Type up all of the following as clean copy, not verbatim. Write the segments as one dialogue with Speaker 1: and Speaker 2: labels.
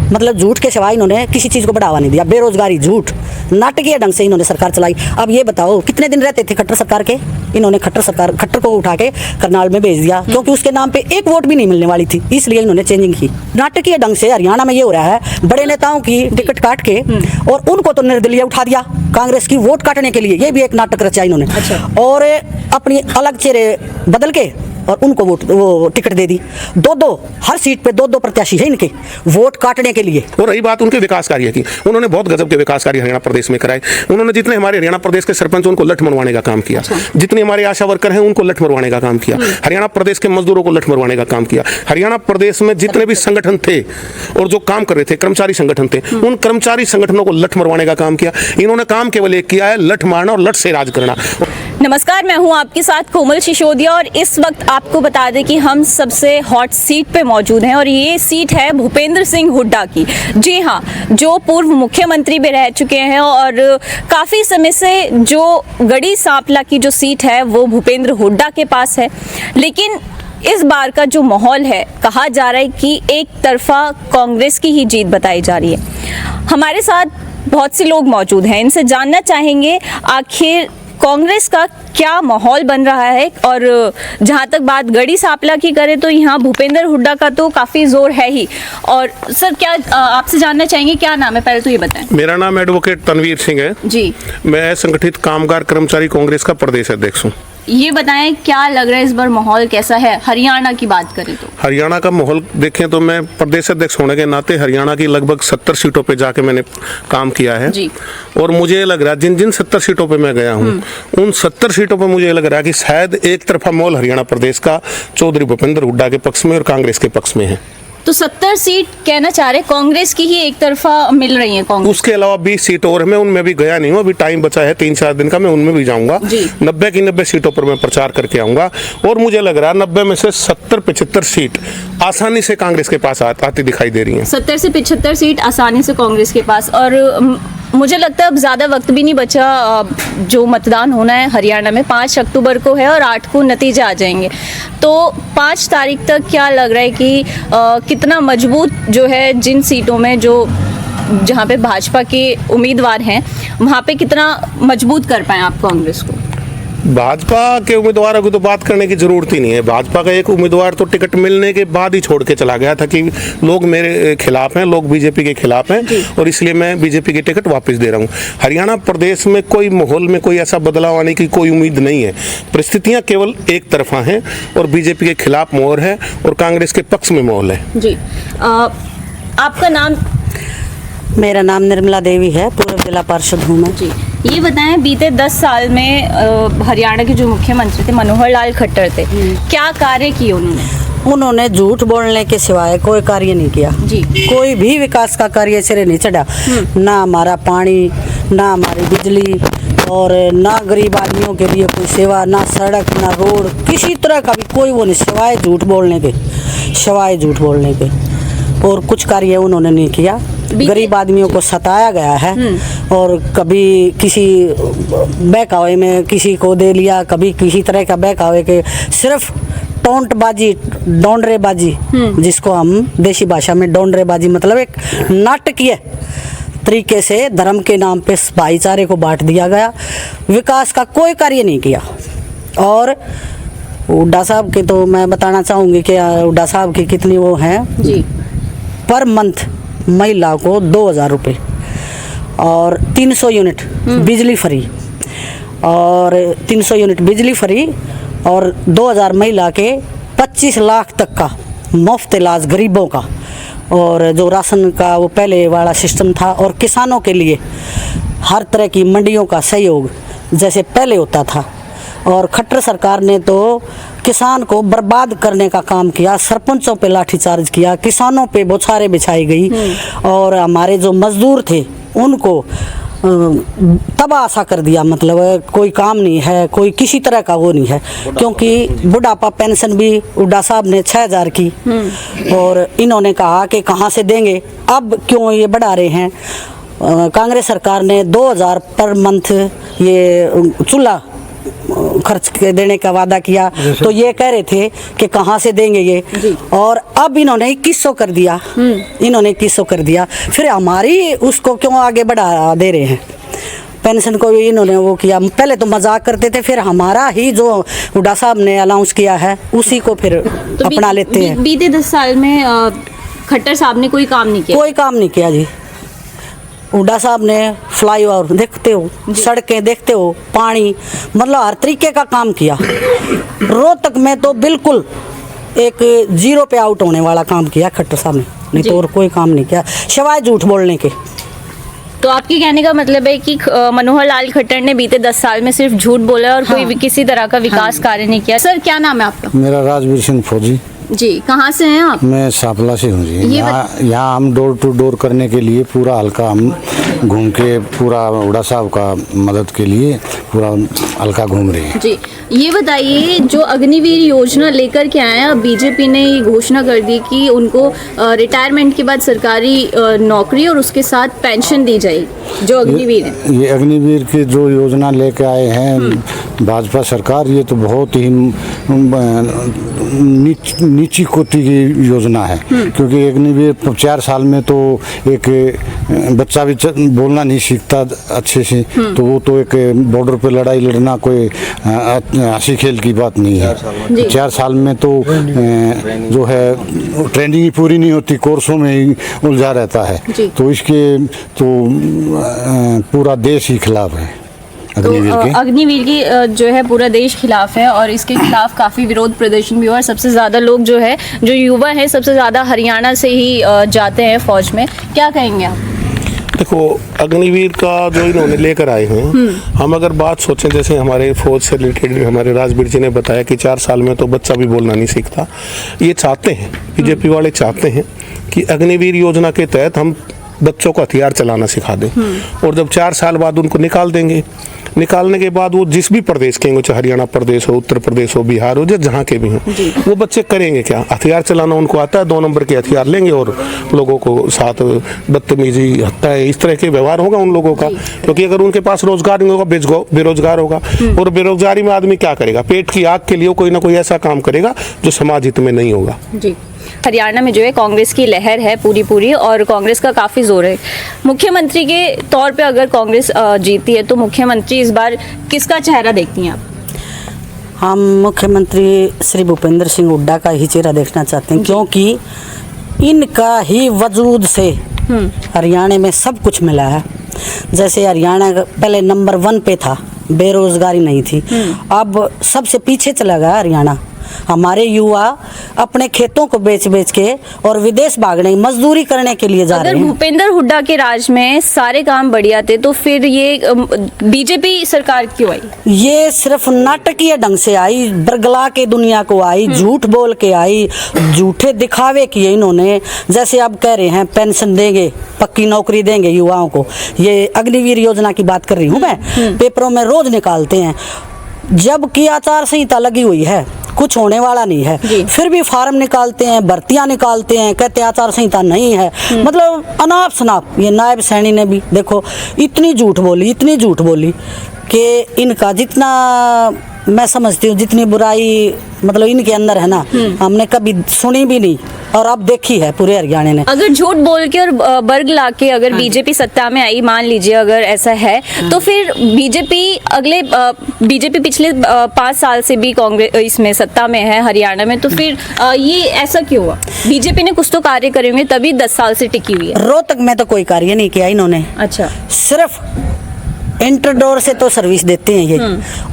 Speaker 1: मतलब झूठ के सिवाय इन्होंने किसी चीज़ को बढ़ावा नहीं दिया। बेरोजगारी झूठ, नाटकीय ढंग से इन्होंने सरकार चलाई। अब ये बताओ कितने दिन रहते थे खट्टर सरकार के? इन्होंने खट्टर को उठा के करनाल में भेज दिया, क्योंकि उसके नाम पे एक वोट भी नहीं मिलने वाली थी, इसलिए इन्होंने चेंजिंग की। नाटकीय ढंग से हरियाणा में ये हो रहा है, बड़े नेताओं की टिकट काट के और उनको तो निर्दलीय उठा दिया कांग्रेस की वोट काटने के लिए। ये भी एक नाटक रचा इन्होंने। और अपनी अलग चेहरे बदल के और उनको वो टिकट दे दी। दो हर सीट पे दो प्रत्याशी है इनके वोट काटने के लिए।
Speaker 2: और रही बात उनके विकास कार्य की, उन्होंने बहुत गजब के विकास कार्य हरियाणा प्रदेश में कराए। उन्होंने जितने हमारे हरियाणा प्रदेश के सरपंच उनको लठ मरवाने का काम किया, जितने हमारे आशा वर्कर हैं उनको लठ मरवाने का काम किया, हरियाणा प्रदेश के मजदूरों को लठ मरवाने का काम किया। हरियाणा प्रदेश में जितने भी संगठन थे और जो काम कर रहे थे, कर्मचारी संगठन थे, उन कर्मचारी संगठनों को लठ मरवाने का काम किया। इन्होंने काम केवल एक किया है, लठ मारना और लठ से राज करना।
Speaker 3: नमस्कार, मैं हूं आपके साथ कोमल सिसोदिया और इस वक्त आपको बता दें कि हम सबसे हॉट सीट पे मौजूद हैं और ये सीट है भूपेंद्र सिंह हुड्डा की। जी हां, जो पूर्व मुख्यमंत्री भी रह चुके हैं और काफ़ी समय से जो गढ़ी सांपला की जो सीट है वो भूपेंद्र हुड्डा के पास है। लेकिन इस बार का जो माहौल है, कहा जा रहा है कि एक तरफा कांग्रेस की ही जीत बताई जा रही है। हमारे साथ बहुत से लोग मौजूद हैं, इनसे जानना चाहेंगे आखिर कांग्रेस का क्या माहौल बन रहा है। और जहां तक बात गढ़ी सांपला की करें तो यहाँ भूपेंद्र हुड्डा का तो काफ़ी जोर है ही। और सर, क्या आपसे जानना चाहेंगे, क्या नाम है, पहले तो ये बताएं।
Speaker 2: मेरा नाम एडवोकेट तनवीर सिंह है
Speaker 3: जी।
Speaker 2: मैं संगठित कामगार कर्मचारी कांग्रेस का प्रदेश अध्यक्ष हूँ।
Speaker 3: ये बताएं क्या लग रहा है इस बार माहौल कैसा है? हरियाणा की बात करें तो
Speaker 2: हरियाणा का माहौल देखें तो मैं प्रदेश अध्यक्ष होने के नाते हरियाणा की लगभग 70 सीटों पे जाके मैंने काम किया है
Speaker 3: जी।
Speaker 2: और मुझे लग रहा है जिन जिन 70 सीटों पे मैं गया हूँ उन 70 सीटों पे मुझे लग रहा है कि शायद एक तरफा माहौल हरियाणा प्रदेश का चौधरी भूपेंद्र हुड्डा के पक्ष में और कांग्रेस के पक्ष में है।
Speaker 3: तो 70 सीट कहना चाह रहे कांग्रेस की ही एक तरफा मिल रही है कांग्रेस।
Speaker 2: उसके अलावा 20 सीट और मैं उनमें भी गया नहीं हूँ, अभी टाइम बचा है 3-4 दिन का, मैं उनमें भी जाऊंगा। 90 की 90 सीटों पर मैं प्रचार करके आऊंगा और मुझे लग रहा है 90 में से 70-75 सीट आसानी से कांग्रेस के पास आती दिखाई दे रही है।
Speaker 3: 70 से 75 सीट आसानी से कांग्रेस के पास। और मुझे लगता है अब ज़्यादा वक्त भी नहीं बचा। जो मतदान होना है हरियाणा में 5 अक्टूबर को है और 8 को नतीजे आ जाएंगे। तो 5 तारीख तक क्या लग रहा है कि कितना मजबूत जो है जिन सीटों में जो जहाँ पे भाजपा के उम्मीदवार हैं वहाँ पे कितना मजबूत कर पाए आप कांग्रेस को?
Speaker 2: भाजपा के उम्मीदवारों की तो बात करने की जरूरत ही नहीं है। भाजपा का एक उम्मीदवार तो टिकट मिलने के बाद ही छोड़ के चला गया था कि लोग मेरे खिलाफ हैं, लोग बीजेपी के खिलाफ हैं और इसलिए मैं बीजेपी की टिकट वापस दे रहा हूं। हरियाणा प्रदेश में कोई माहौल में कोई ऐसा बदलाव आने की कोई उम्मीद नहीं है। परिस्थितियां केवल एक तरफा हैं और बीजेपी के खिलाफ मोहर है और कांग्रेस के पक्ष में माहौल है।
Speaker 3: जी। आपका नाम?
Speaker 1: मेरा नाम निर्मला देवी है, पूर्व जिला पार्षद हूँ मैं।
Speaker 3: जी। ये बताएं, बीते 10 साल में हरियाणा के जो मुख्यमंत्री थे मनोहर लाल खट्टर थे, क्या कार्य किए उन्होंने?
Speaker 1: उन्होंने झूठ बोलने के सिवाय कोई कार्य नहीं किया
Speaker 3: जी।
Speaker 1: कोई भी विकास का कार्य सिरे नहीं चढ़ा। ना हमारा पानी, ना हमारी बिजली और ना गरीब आदमियों के लिए कोई सेवा, ना सड़क, ना रोड, किसी तरह का भी कोई वो नहीं, सिवाय झूठ बोलने के और कुछ कार्य उन्होंने नहीं किया। गरीब आदमियों को सताया गया है और कभी किसी बहकावे में किसी को दे लिया, कभी किसी तरह का बहकावे के सिर्फ टोंटबाजी, डोंडरेबाजी, जिसको हम देसी भाषा में डोंडरेबाजी मतलब एक नाटकीय तरीके से धर्म के नाम पे भाईचारे को बांट दिया गया। विकास का कोई कार्य नहीं किया। और हुड्डा साहब के तो मैं बताना चाहूँगी कि हुड्डा साहब की कितनी वो हैं जी, पर मंथ महिला को 2000 रुपये और 300 यूनिट बिजली फ्री और 300 यूनिट बिजली फ्री और 2000 महिला के 25 लाख तक का मुफ्त इलाज गरीबों का। और जो राशन का वो पहले वाला सिस्टम था और किसानों के लिए हर तरह की मंडियों का सहयोग जैसे पहले होता था। और खट्टर सरकार ने तो किसान को बर्बाद करने का काम किया, सरपंचों पे लाठीचार्ज किया, किसानों पे बौछारें बिछाई गई और हमारे जो मजदूर थे उनको तबाह सा कर दिया। मतलब कोई काम नहीं है, कोई किसी तरह का वो नहीं है, क्योंकि बुढ़ापा पेंशन भी हुड्डा साहब ने 6000 की और इन्होंने कहा कि कहाँ से देंगे, अब क्यों ये बढ़ा रहे हैं। कांग्रेस सरकार ने 2000 पर मंथ ये चूल्हा खर्च के देने का वादा किया, तो ये कह रहे थे कि कहाँ से देंगे ये, और अब इन्होंने 2100 कर दिया, इन्होंने 2100 कर दिया, फिर हमारी उसको क्यों आगे बढ़ा दे रहे हैं? पेंशन को भी इन्होंने वो किया, पहले तो मजाक करते थे, फिर हमारा ही जो हुड्डा साहब ने अनाउंस किया है उसी को फिर अपना लेते हैं।
Speaker 3: बीते 10 साल में खट्टर साहब ने कोई काम नहीं किया?
Speaker 1: कोई काम नहीं किया जी। हुड्डा साहब ने फ्लाईओवर देखते हो, सड़कें देखते हो, पानी, मतलब हर तरीके का काम किया। रोहतक में तो बिल्कुल एक 0 पे आउट होने वाला काम किया खट्टर साहब ने, नहीं तो और कोई काम नहीं किया सिवाय झूठ बोलने के।
Speaker 3: तो आपके कहने का मतलब है कि मनोहर लाल खट्टर ने बीते 10 साल में सिर्फ झूठ बोला और कोई किसी तरह का विकास कार्य नहीं किया। सर, क्या नाम है आपका?
Speaker 4: मेरा राजवीर सिंह फौजी।
Speaker 3: जी, कहाँ से हैं आप?
Speaker 4: मैं सांपला से हूँ जी। यहाँ हम डोर टू डोर करने के लिए पूरा हल्का हम घूम के पूरा हुड्डा साहब का मदद के लिए पूरा हल्का घूम रहे हैं
Speaker 3: जी। ये बताइए, जो अग्निवीर योजना लेकर के आए हैं, अब बीजेपी ने ये घोषणा कर दी कि उनको रिटायरमेंट के बाद सरकारी नौकरी और उसके साथ पेंशन दी जाएगी, जो अग्निवीर है।
Speaker 4: ये अग्निवीर की जो योजना लेके आए हैं भाजपा सरकार, ये तो बहुत ही नीची कोटि की योजना है, क्योंकि अग्निवीर 4 साल में तो एक बच्चा भी बोलना नहीं सीखता अच्छे से, तो वो तो एक बॉर्डर पे लड़ाई लड़ना कोई हंसी खेल की बात नहीं है। 4 साल में तो जो है ट्रेनिंग ही पूरी नहीं होती, कोर्सों में ही उलझा रहता है, तो इसके तो पूरा देश ही खिलाफ है
Speaker 3: अग्निवीर की जो है पूरा देश खिलाफ है, और इसके खिलाफ काफ़ी विरोध प्रदर्शन भी हुआ। और सबसे ज़्यादा लोग जो है, जो युवा हैं, सबसे ज़्यादा हरियाणा से ही जाते हैं फौज में। क्या कहेंगे आप?
Speaker 2: देखो, अग्निवीर का जो इन्होंने लेकर आए हैं, हम अगर बात सोचें, जैसे हमारे फौज से रिलेटेड हमारे राजवीर जी ने बताया कि 4 साल में तो बच्चा भी बोलना नहीं सीखता। ये चाहते हैं, बीजेपी वाले चाहते हैं कि अग्निवीर योजना के तहत हम बच्चों को हथियार चलाना सिखा दें, और जब 4 साल बाद उनको निकाल देंगे, निकालने के बाद वो जिस भी प्रदेश के, चाहे हरियाणा प्रदेश हो, उत्तर प्रदेश हो, बिहार हो, जहाँ के भी हों, वो बच्चे करेंगे क्या? हथियार चलाना उनको आता है, 2 नंबर के हथियार लेंगे और लोगों को साथ बदतमीजी, हत्या, इस तरह के व्यवहार होगा उन लोगों का। क्योंकि अगर उनके पास रोजगार नहीं होगा, बेरोजगार होगा, और बेरोजगारी में आदमी क्या करेगा? पेट की आग के लिए कोई ना कोई ऐसा काम करेगा जो समाज हित में नहीं होगा।
Speaker 3: जी। हरियाणा में जो है कांग्रेस की लहर है पूरी, और कांग्रेस का काफ़ी जोर है। मुख्यमंत्री के तौर पे अगर कांग्रेस जीती है, तो मुख्यमंत्री इस बार किसका चेहरा देखती हैं आप?
Speaker 1: हम मुख्यमंत्री श्री भूपेंद्र सिंह हुड्डा का ही चेहरा देखना चाहते हैं, क्योंकि इनका ही वजूद से हरियाणा में सब कुछ मिला है। जैसे हरियाणा पहले नंबर 1 पे था, बेरोजगारी नहीं थी, अब सबसे पीछे चला गया हरियाणा। हमारे युवा अपने खेतों को बेच के और विदेश भागने, मजदूरी करने के लिए जा रहे हैं।
Speaker 3: अगर भूपेंद्र हुड्डा के राज में सारे काम बढ़िया थे, तो फिर ये बीजेपी सरकार क्यों आई?
Speaker 1: ये सिर्फ नाटकीय ढंग से आई, बरगला के दुनिया को आई, झूठ बोल के आई, झूठे दिखावे किए इन्होंने। जैसे अब कह रहे हैं पेंशन देंगे, पक्की नौकरी देंगे युवाओं को, ये अग्निवीर योजना की बात कर रही हूँ मैं, पेपरों में रोज निकालते हैं, जबकि आचार संहिता लगी हुई है, कुछ होने वाला नहीं है, फिर भी फार्म निकालते हैं, भर्तियां निकालते हैं, कहते हैं आचार संहिता नहीं है। मतलब अनाप शनाप। ये नायब सैनी ने भी देखो इतनी झूठ बोली कि इनका जितना मैं समझती हूँ, जितनी बुराई मतलब इनके अंदर है ना, हमने कभी सुनी भी नहीं, और अब देखी है पूरे हरियाणा ने।
Speaker 3: अगर झूठ बोल के और बर्ग ला के अगर बीजेपी सत्ता में आई, मान लीजिए अगर ऐसा है, तो फिर बीजेपी पिछले 5 साल से भी कांग्रेस इसमें सत्ता में है हरियाणा में, तो फिर ये ऐसा क्यों हुआ? बीजेपी ने कुछ तो कार्य करे होंगे, तभी 10 साल से टिकी हुई है।
Speaker 1: रोहतक में तो कोई कार्य नहीं किया इन्होंने।
Speaker 3: अच्छा,
Speaker 1: सिर्फ इंटरडोर से तो सर्विस देते हैं ये,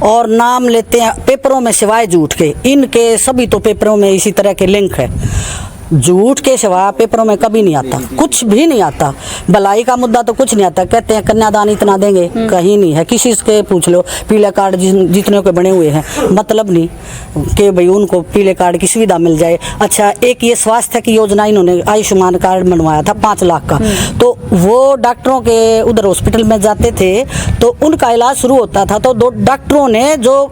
Speaker 1: और नाम लेते हैं पेपरों में सिवाय झूठ के। इनके सभी तो पेपरों में इसी तरह के लिंक है, झूठ के सिवा पेपरों में कभी नहीं आता, कुछ भी नहीं आता। भलाई का मुद्दा तो कुछ नहीं आता। कहते हैं कन्यादान इतना देंगे, कहीं नहीं है। किसी से पूछ लो, पीले कार्ड जितने के बने हुए हैं, मतलब नहीं कि भाई उनको पीले कार्ड की सुविधा मिल जाए। अच्छा, एक ये स्वास्थ्य की योजना इन्होंने आयुष्मान कार्ड बनवाया था 5 लाख का, तो वो डॉक्टरों के उधर हॉस्पिटल में जाते थे तो उनका इलाज शुरू होता था, तो 2 डॉक्टरों ने जो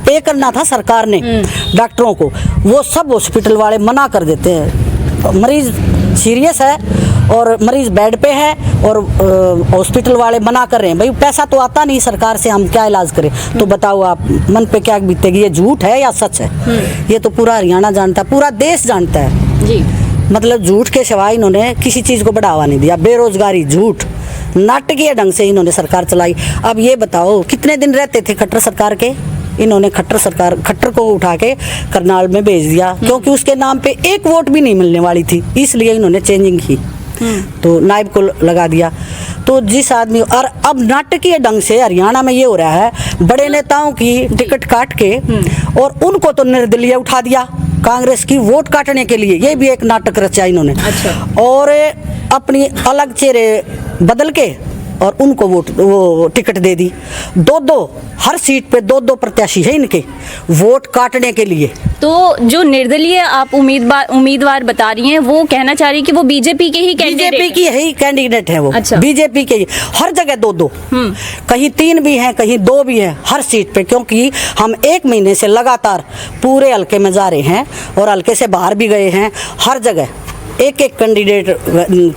Speaker 1: पे करना था सरकार ने डॉक्टरों को, वो सब हॉस्पिटल वाले मना कर देते हैं। मरीज सीरियस है और मरीज बेड पे है और हॉस्पिटल वाले मना कर रहे हैं, भाई पैसा तो आता नहीं सरकार से, हम क्या इलाज करें। तो बताओ आप मन पे क्या बीतेगी, ये झूठ है या सच है? ये तो पूरा हरियाणा जानता है, पूरा देश जानता है
Speaker 3: जी।
Speaker 1: मतलब झूठ के सिवाय इन्होंने किसी चीज़ को बढ़ावा नहीं दिया। बेरोजगारी, झूठ, नाटकीय ढंग से इन्होंने सरकार चलाई। अब ये बताओ कितने दिन रहते थे खट्टर सरकार के? इन्होंने खट्टर को उठा के करनाल में भेज दिया, क्योंकि उसके नाम पे एक वोट भी नहीं मिलने वाली थी, इसलिए इन्होंने चेंजिंग की, तो नायब को लगा दिया। तो जिस आदमी, और अब नाटकीय ढंग से हरियाणा में ये हो रहा है, बड़े नेताओं की टिकट काट के और उनको तो निर्दलीय उठा दिया कांग्रेस की वोट काटने के लिए। ये भी एक नाटक रचा इन्होंने।
Speaker 3: अच्छा।
Speaker 1: और अपनी अलग चेहरे बदल के और उनको वो टिकट दे दी। दो हर सीट पे दो प्रत्याशी है इनके वोट काटने के लिए।
Speaker 3: तो जो निर्दलीय आप उम्मीदवार बता रही हैं, वो कहना चाह रही है कि वो बीजेपी के ही
Speaker 1: बीजेपी की ही कैंडिडेट है वो।
Speaker 3: अच्छा।
Speaker 1: बीजेपी के ही, हर जगह दो कहीं 3 भी हैं, कहीं 2 भी हैं हर सीट पे, क्योंकि हम 1 महीने से लगातार पूरे हल्के में जा रहे हैं और हल्के से बाहर भी गए हैं। हर जगह एक कैंडिडेट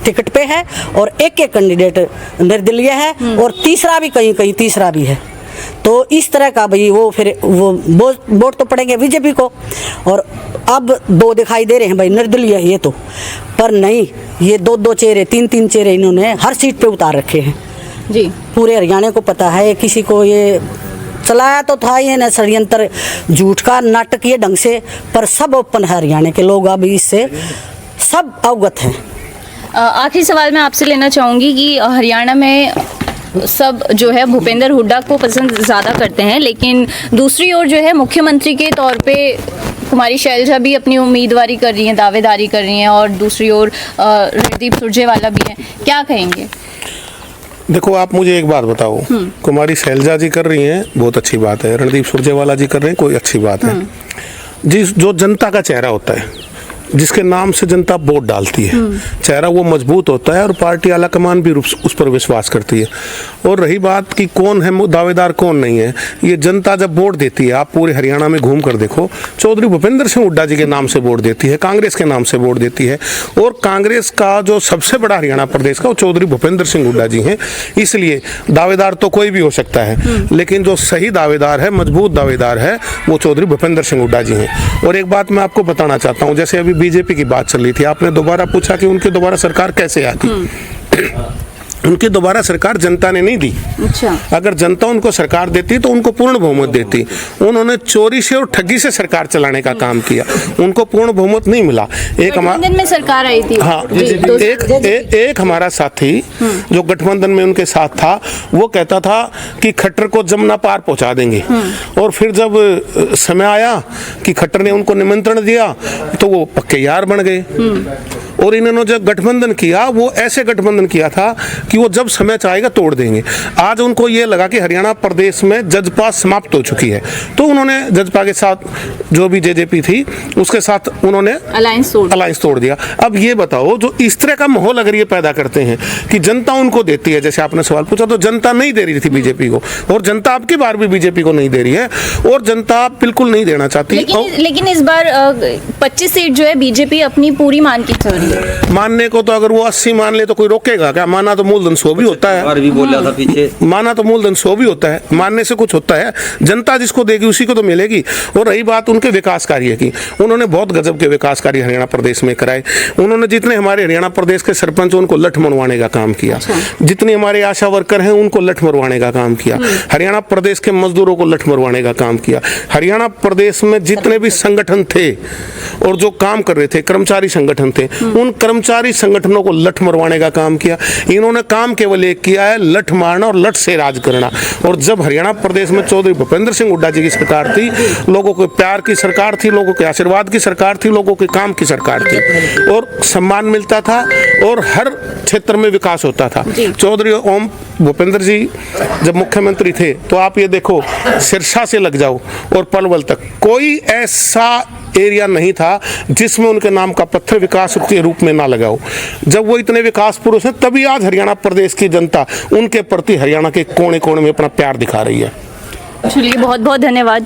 Speaker 1: टिकट पे है और एक कैंडिडेट निर्दलीय है और तीसरा भी कहीं तीसरा भी है। तो इस तरह का भाई वो फिर वो वोट तो पड़ेंगे बीजेपी को। और अब 2 दिखाई दे रहे हैं भाई निर्दलीय है ये तो, पर नहीं, ये 2 चेहरे 3 चेहरे इन्होंने हर सीट पे उतार रखे हैं
Speaker 3: जी।
Speaker 1: पूरे हरियाणा को पता है। किसी को ये चलाया तो था ये न षड्यंत्र झूठ का नाटकीय ढंग से, पर सब ओपन है हरियाणा के लोग, अभी इससे सब अवगत हैं।
Speaker 3: आखिरी सवाल मैं आपसे लेना चाहूँगी कि हरियाणा में सब जो है भूपेंद्र हुड्डा को पसंद ज़्यादा करते हैं, लेकिन दूसरी ओर जो है मुख्यमंत्री के तौर पे कुमारी शैलजा भी अपनी उम्मीदवारी कर रही हैं, दावेदारी कर रही हैं, और दूसरी ओर रणदीप सुरजेवाला भी हैं। क्या कहेंगे?
Speaker 2: देखो, आप मुझे एक बात बताओ, कुमारी शैलजा जी कर रही हैं, बहुत अच्छी बात है। रणदीप सुरजेवाला जी कर रहे हैं, कोई अच्छी बात है। जो जनता का चेहरा होता है, जिसके नाम से जनता वोट डालती है, चेहरा वो मजबूत होता है और पार्टी आला कमान भी उस पर विश्वास करती है। और रही बात कि कौन है दावेदार कौन नहीं है, ये जनता जब वोट देती है, आप पूरे हरियाणा में घूम कर देखो, चौधरी भूपेंद्र सिंह हुड्डा जी के नाम से वोट देती है, कांग्रेस के नाम से वोट देती है। और कांग्रेस का जो सबसे बड़ा हरियाणा प्रदेश का वो चौधरी भूपेंद्र सिंह हुड्डा जी हैं। इसलिए दावेदार तो कोई भी हो सकता है, लेकिन जो सही दावेदार है, मजबूत दावेदार है, वो चौधरी भूपेंद्र सिंह हुड्डा जी हैं। और एक बात मैं आपको बताना चाहता हूँ, जैसे अभी बीजेपी की बात चल रही थी, आपने दोबारा पूछा कि उनकी दोबारा सरकार कैसे आती। उनकी दोबारा सरकार जनता ने नहीं दी।
Speaker 3: अच्छा।
Speaker 2: अगर जनता उनको सरकार देती तो उनको पूर्ण बहुमत देती। उन्होंने चोरी से और ठगी से सरकार चलाने का काम किया, उनको पूर्ण बहुमत नहीं मिला। एक
Speaker 3: गठबंधन में सरकार आई थी।
Speaker 2: हाँ, एक हमारा साथी जो गठबंधन में उनके साथ था, वो कहता था कि खट्टर को जमुना पार पहुंचा देंगे। और फिर जब समय आया कि खट्टर ने उनको निमंत्रण दिया तो वो पक्के यार बन गए। और इन्होंने जब गठबंधन किया, वो ऐसे गठबंधन किया था कि वो जब समय चाहेगा तोड़ देंगे। आज उनको ये लगा कि हरियाणा प्रदेश में जजपा समाप्त हो चुकी है, तो उन्होंने जजपा के साथ जो भी जेजेपी थी उसके साथ उन्होंने अलायंस तोड़ दिया। अब ये बताओ, जो इस तरह का माहौल अगर ये पैदा करते हैं कि जनता उनको देती है, जैसे आपने सवाल पूछा, तो जनता नहीं दे रही थी बीजेपी को, और जनता अब की बार भी बीजेपी को नहीं दे रही है, और जनता बिल्कुल नहीं देना चाहती।
Speaker 3: लेकिन इस बार 25 सीट जो है बीजेपी अपनी पूरी मान की चल रही है।
Speaker 2: मानने को तो अगर वो 80 मान ले तो कोई रोकेगा क्या? माना तो मूलधन 100 भी होता है,
Speaker 5: भी बोला था पीछे,
Speaker 2: माना तो मूलधन 100 भी होता है, मानने से कुछ होता है। जनता जिसको देगी उसी को तो मिलेगी। और रही बात उनके विकास कार्य की, उन्होंने बहुत गजब के विकास कार्य हरियाणा प्रदेश में कराए। उन्होंने जितने हमारे हरियाणा प्रदेश के सरपंच उनको लठ मरवाने का काम किया, जितने हमारे आशा वर्कर हैं उनको लठ मरवाने का काम किया, हरियाणा प्रदेश के मजदूरों को लठ मरवाने का काम किया। हरियाणा प्रदेश में जितने भी संगठन थे और जो काम कर रहे थे, कर्मचारी संगठन थे, उन कर्मचारी संगठनों को लठ मरवाने का काम किया। इन्होंने काम केवल एक किया है, लठ मारना और लठ से राज करना। और जब हरियाणा प्रदेश में चौधरी भूपेंद्र सिंह हुड्डा जी की सरकार थी, लोगों के प्यार की सरकार थी, लोगों के आशीर्वाद की सरकार थी, लोगों के काम की सरकार थी, और सम्मान मिलता था और हर क्षेत्र में विकास होता था। चौधरी ओम भूपेंद्र जी जब मुख्यमंत्री थे, तो आप ये देखो, सिरसा से लग जाओ और पलवल तक कोई ऐसा एरिया नहीं था जिसमें उनके नाम का पत्थर विकास के रूप में ना लगाओ। जब वो इतने विकास पुरुष हैं, तभी आज हरियाणा प्रदेश की जनता उनके प्रति हरियाणा के कोने कोने में अपना प्यार दिखा रही है।
Speaker 3: चलिए, बहुत बहुत धन्यवाद।